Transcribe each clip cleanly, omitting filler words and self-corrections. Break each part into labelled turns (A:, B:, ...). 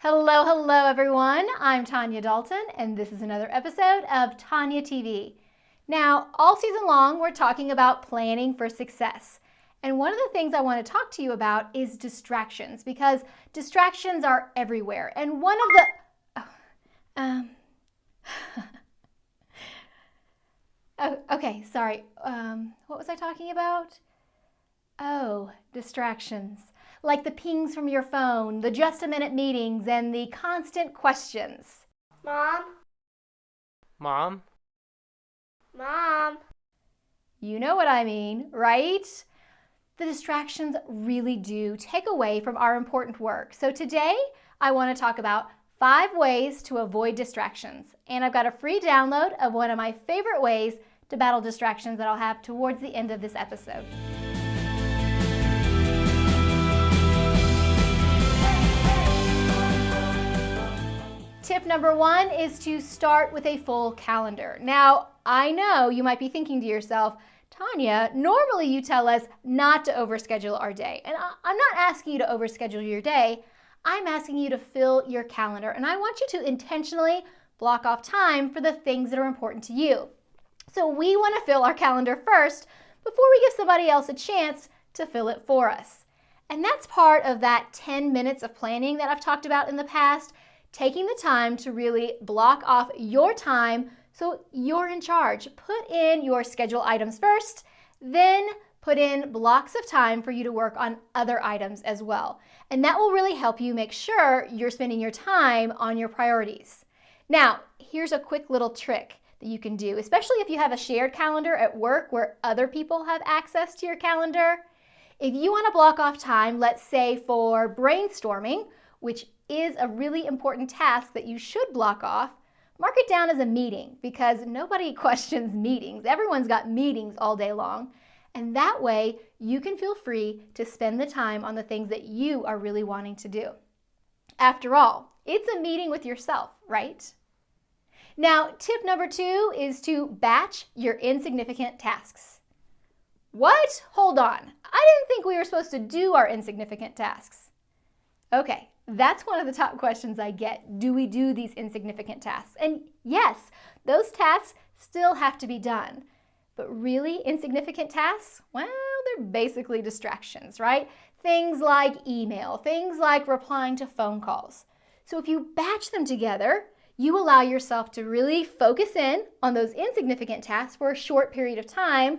A: Hello, hello everyone. I'm Tanya Dalton and this is another episode of Tanya TV. Now, all season long we're talking about planning for success. And one of the things I want to talk to you about is distractions, because distractions are everywhere. And one of the okay, sorry. What was I talking about? Oh, distractions. Like the pings from your phone, the just-a-minute meetings, and the constant questions.
B: Mom?
C: Mom?
B: Mom?
A: You know what I mean, right? The distractions really do take away from our important work. So today, I want to talk about 5 ways to avoid distractions. And I've got a free download of one of my favorite ways to battle distractions that I'll have towards the end of this episode. Tip number 1 is to start with a full calendar. Now, I know you might be thinking to yourself, Tanya, normally you tell us not to overschedule our day. And I'm not asking you to overschedule your day. I'm asking you to fill your calendar. And I want you to intentionally block off time for the things that are important to you. So we want to fill our calendar first before we give somebody else a chance to fill it for us. And that's part of that 10 minutes of planning that I've talked about in the past. Taking the time to really block off your time so you're in charge. Put in your schedule items first, then put in blocks of time for you to work on other items as well. And that will really help you make sure you're spending your time on your priorities. Now, here's a quick little trick that you can do, especially if you have a shared calendar at work where other people have access to your calendar. If you want to block off time, let's say for brainstorming, which is a really important task that you should block off, mark it down as a meeting because nobody questions meetings. Everyone's got meetings all day long. And that way you can feel free to spend the time on the things that you are really wanting to do. After all, it's a meeting with yourself, right? Now, tip number 2 is to batch your insignificant tasks. What? Hold on. I didn't think we were supposed to do our insignificant tasks. Okay. That's one of the top questions I get. Do we do these insignificant tasks? And yes, those tasks still have to be done. But really, insignificant tasks, well, they're basically distractions, right? Things like email, things like replying to phone calls. So if you batch them together, you allow yourself to really focus in on those insignificant tasks for a short period of time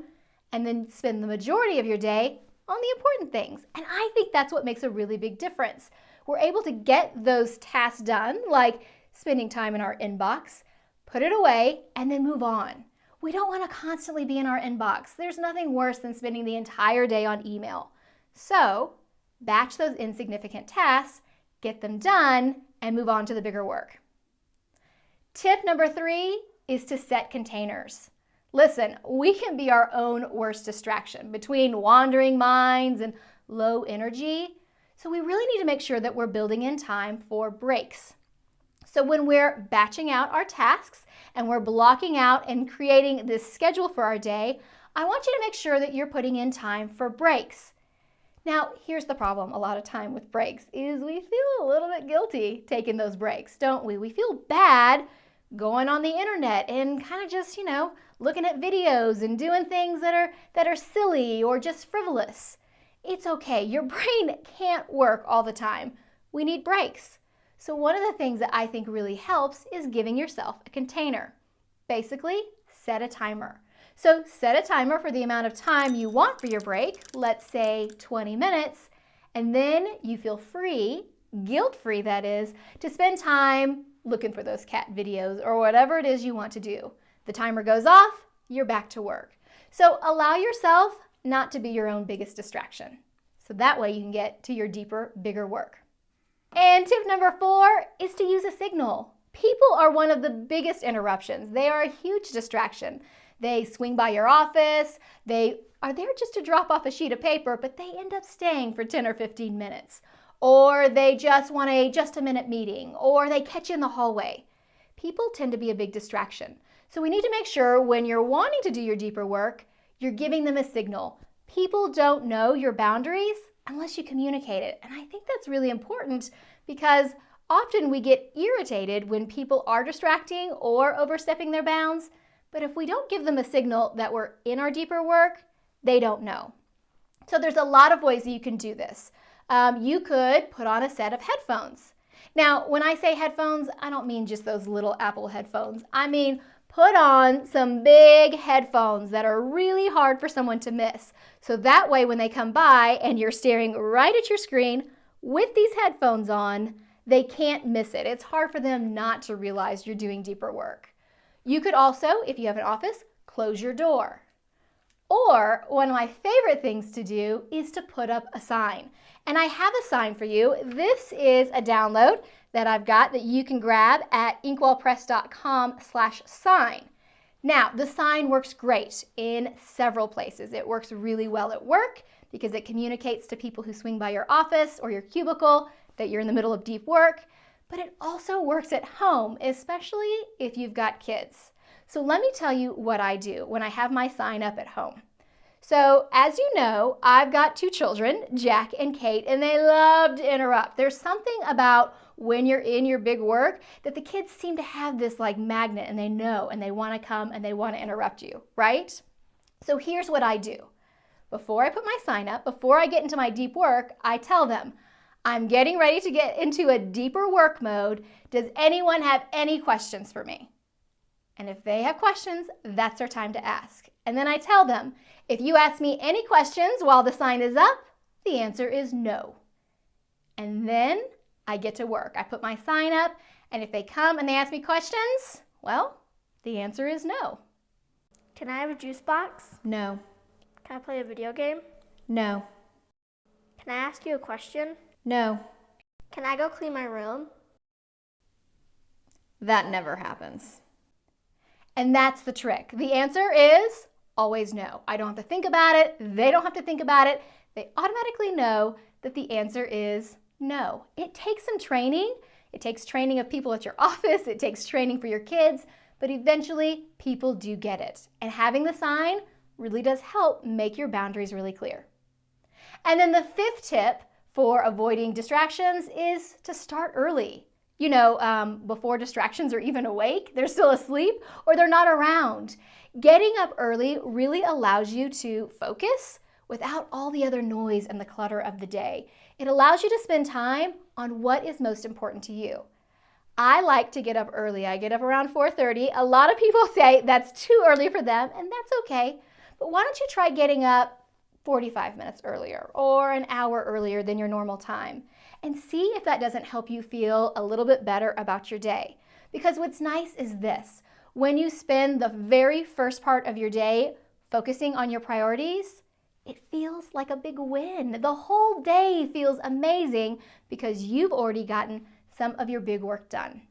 A: and then spend the majority of your day on the important things. And I think that's what makes a really big difference. We're able to get those tasks done, like spending time in our inbox, put it away, and then move on. We don't want to constantly be in our inbox. There's nothing worse than spending the entire day on email. So, batch those insignificant tasks, get them done, and move on to the bigger work. Tip number 3 is to set containers. Listen, we can be our own worst distraction between wandering minds and low energy. So we really need to make sure that we're building in time for breaks. So when we're batching out our tasks and we're blocking out and creating this schedule for our day, I want you to make sure that you're putting in time for breaks. Now, here's the problem a lot of time with breaks is we feel a little bit guilty taking those breaks, don't we? We feel bad going on the internet and kind of just, looking at videos and doing things that are silly or just frivolous. It's okay. Your brain can't work all the time. We need breaks. So one of the things that I think really helps is giving yourself a container. Basically, set a timer. So set a timer for the amount of time you want for your break, let's say 20 minutes, and then you feel free, guilt-free that is, to spend time looking for those cat videos or whatever it is you want to do. The timer goes off, you're back to work. So allow yourself not to be your own biggest distraction. So that way you can get to your deeper, bigger work. And tip number 4 is to use a signal. People are one of the biggest interruptions. They are a huge distraction. They swing by your office. They are there just to drop off a sheet of paper, but they end up staying for 10 or 15 minutes. Or they just want a just-a-minute meeting, or they catch you in the hallway. People tend to be a big distraction. So we need to make sure when you're wanting to do your deeper work, you're giving them a signal. People don't know your boundaries unless you communicate it. And I think that's really important because Often we get irritated when people are distracting or overstepping their bounds, but if we don't give them a signal that we're in our deeper work, they don't know. So there's a lot of ways that you can do this. You could put on a set of headphones. Now, when I say headphones, I don't mean just those little Apple headphones. I mean, put on some big headphones that are really hard for someone to miss. So that way, when they come by and you're staring right at your screen with these headphones on, they can't miss it. It's hard for them not to realize you're doing deeper work. You could also, if you have an office, close your door. Or one of my favorite things to do is to put up a sign. And I have a sign for you. This is a download that I've got that you can grab at inkwellpress.com/sign. Now, the sign works great in several places. It works really well at work because it communicates to people who swing by your office or your cubicle that you're in the middle of deep work. But it also works at home, especially if you've got kids. So let me tell you what I do when I have my sign up at home. So as you know, I've got 2 children, Jack and Kate, and they love to interrupt. There's something about when you're in your big work that the kids seem to have this like magnet, and they know and they want to come and they want to interrupt you, right? So here's what I do. Before I put my sign up, before I get into my deep work, I tell them, I'm getting ready to get into a deeper work mode. Does anyone have any questions for me? And if they have questions, that's their time to ask. And then I tell them, if you ask me any questions while the sign is up, the answer is no. And then I get to work. I put my sign up, and if they come and they ask me questions, well, the answer is no.
B: Can I have a juice box?
A: No.
B: Can I play a video game?
A: No.
B: Can I ask you a question?
A: No.
B: Can I go clean my room?
A: That never happens. And that's the trick. The answer is always no. I don't have to think about it. They don't have to think about it. They automatically know that the answer is no. It takes some training. It takes training of people at your office. It takes training for your kids. But eventually, people do get it. And having the sign really does help make your boundaries really clear. And then the 5th tip for avoiding distractions is to start early. You know, before distractions are even awake, they're still asleep or they're not around. Getting up early really allows you to focus without all the other noise and the clutter of the day. It allows you to spend time on what is most important to you. I like to get up early. I get up around 4:30. A lot of people say that's too early for them, and that's okay. But why don't you try getting up 45 minutes earlier or an hour earlier than your normal time, and see if that doesn't help you feel a little bit better about your day. Because what's nice is this, when you spend the very first part of your day focusing on your priorities, it feels like a big win. The whole day feels amazing because you've already gotten some of your big work done.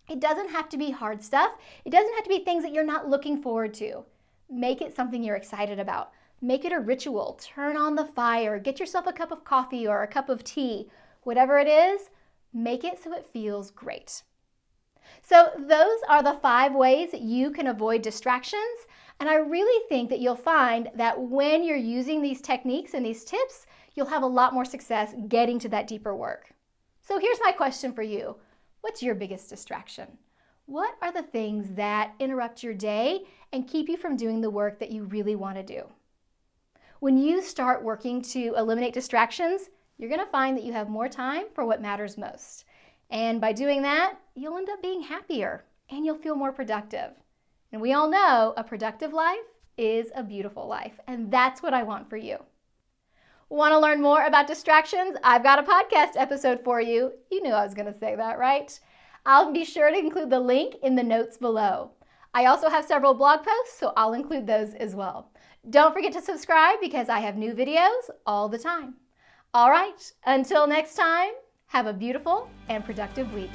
A: It doesn't have to be hard stuff. It doesn't have to be things that you're not looking forward to. Make it something you're excited about. Make it a ritual. Turn on the fire. Get yourself a cup of coffee or a cup of tea. Whatever it is, make it so it feels great. So those are the 5 ways that you can avoid distractions. And I really think that you'll find that when you're using these techniques and these tips, you'll have a lot more success getting to that deeper work. So here's my question for you. What's your biggest distraction? What are the things that interrupt your day and keep you from doing the work that you really want to do? When you start working to eliminate distractions, you're going to find that you have more time for what matters most. And by doing that, you'll end up being happier and you'll feel more productive. And we all know a productive life is a beautiful life, and that's what I want for you. Want to learn more about distractions? I've got a podcast episode for you. You knew I was going to say that, right? I'll be sure to include the link in the notes below. I also have several blog posts, so I'll include those as well. Don't forget to subscribe because I have new videos all the time. All right, until next time, have a beautiful and productive week.